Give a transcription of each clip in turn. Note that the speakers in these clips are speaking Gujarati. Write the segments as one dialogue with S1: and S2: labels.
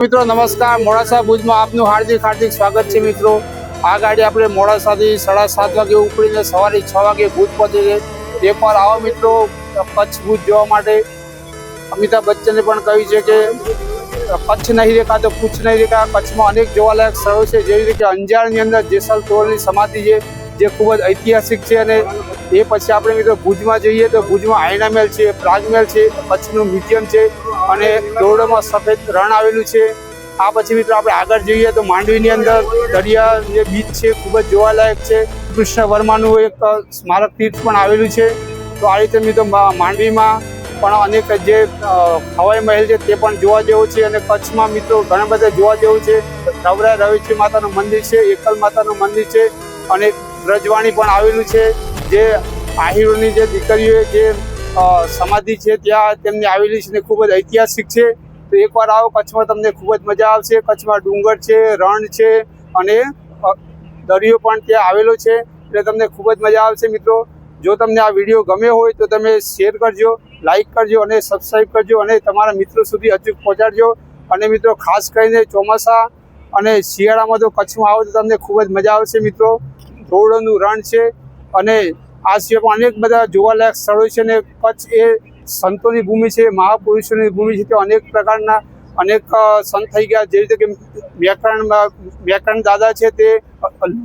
S1: મિત્રો નમસ્કાર, મોડાસા ભુજમાં આપનું હાર્દિક સ્વાગત છે। મિત્રો આ ગાડી આપણે મોડાસાથી 7:30 વાગે ઉપડીને સવારે 6 વાગે ભુજ પહોંચે છે। એકવાર આવો મિત્રો કચ્છ ભુજ જોવા માટે। અમિતાભ બચ્ચને પણ કહ્યું છે કે કચ્છ નહીં રેખા તો કુછ નહીં રેખા। કચ્છમાં અનેક જોવાલાયક સ્થળો છે, જેવી રીતે અંજારની અંદર જેસલ તોરલની સમાધિ છે, જે ખૂબ જ ઐતિહાસિક છે। અને એ પછી આપણે મિત્રો ભુજમાં જઈએ તો ભુજમાં આયના મહેલ છે, પ્રાગ મહેલ છે, કચ્છનું મ્યુઝિયમ છે અને દોરડોમાં સફેદ રણ આવેલું છે। આ પછી મિત્રો આપણે આગળ જઈએ તો માંડવીની અંદર દરિયા જે બીચ છે ખૂબ જ જોવાલાયક છે। કૃષ્ણ વર્માનું એક સ્મારક તીર્થ પણ આવેલું છે। તો આ રીતે મિત્રો માંડવીમાં પણ અનેક જે હવાઈ મહેલ છે તે પણ જોવા જેવું છે। અને કચ્છમાં મિત્રો ઘણા બધા જોવા જેવું છે। નવરા રવેચી માતાનું મંદિર છે, એકલ માતાનું મંદિર છે અને વ્રજવાણી પણ આવેલું છે, જે આહિરોની જે દીકરીઓએ જે સમાધિ છે ત્યાં તેમની આવેલી છે ને ખૂબ જ ઐતિહાસિક છે। તો એકવાર આવો કચ્છમાં, તમને ખૂબ જ મજા આવશે। કચ્છમાં ડુંગર છે, રણ છે અને દરિયો પણ ત્યાં આવેલો છે, એટલે તમને ખૂબ જ મજા આવશે। મિત્રો જો તમને આ વિડીયો ગમ્યો હોય તો તમે શેર કરજો, લાઈક કરજો અને સબસ્ક્રાઈબ કરજો અને તમારા મિત્રો સુધી અચૂક પહોંચાડજો। અને મિત્રો ખાસ કરીને ચોમાસા અને શિયાળામાં તો કચ્છમાં આવો તો તમને ખૂબ જ મજા આવશે। મિત્રો દોરડોનું રણ છે અને આ સિવાય પણ અનેક બધા જોવાલાયક સ્થળો છે। અને કચ્છ એ સંતોની ભૂમિ છે, મહાપુરુષોની ભૂમિ છે। તો અનેક પ્રકારના અનેક સંત થઈ ગયા, જેવી રીતે કે વ્યાકરણ દાદા છે તે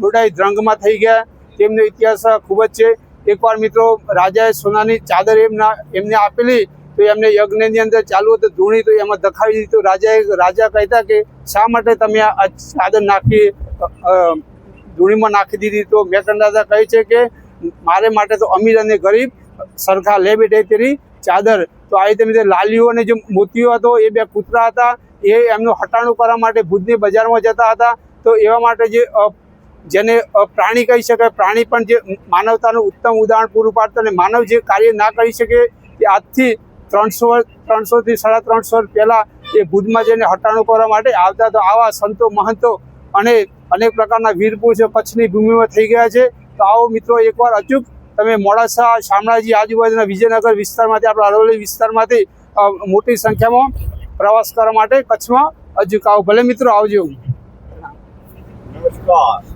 S1: લોડાઈ દ્રંગમાં થઈ ગયા, તેમનો ઇતિહાસ ખૂબ જ છે। એકવાર મિત્રો રાજાએ સોનાની ચાદર એમને આપેલી, તો એમને યજ્ઞની અંદર ચાલુ હતું ધૂણી, તો એમાં દખાવી દીધી। તો રાજા કહેતા કે શા માટે તમે આ ચાદર નાખી ધૂણીમાં નાખી દીધી? તો વ્યાકરણ દાદા કહે છે કે મારે માટે તો અમીર અને ગરીબ સરખા લે બેઠે તેરી ચાદર। તો આ રીતે મિત્રો લાલીઓ અને જે મોતીઓ હતો એ બે કૂતરા હતા, એ એમનું હટાણું કરવા માટે ભુજની બજારમાં જતા હતા। તો એવા માટે જેને પ્રાણી કહી શકાય, પ્રાણી પણ જે માનવતાનું ઉત્તમ ઉદાહરણ પૂરું પાડતા, અને માનવ જે કાર્ય ના કરી શકે એ આજથી 300 થી 350 વર્ષ પહેલાં એ ભુજમાં જઈને હટાણું કરવા માટે આવતા। તો આવા સંતો મહંતો અને અનેક પ્રકારના વીર પુરુષો કચ્છની ભૂમિમાં થઈ ગયા છે। તો આવો મિત્રો એકવાર અચૂક તમે મોડાસા, શામળાજી આજુબાજુના વિજયનગર વિસ્તારમાંથી, આપણા અરવલ્લી વિસ્તારમાંથી મોટી સંખ્યામાં પ્રવાસ કરવા માટે કચ્છમાં અચૂક આવો। ભલે મિત્રો, આવજો।
S2: નમસ્કાર।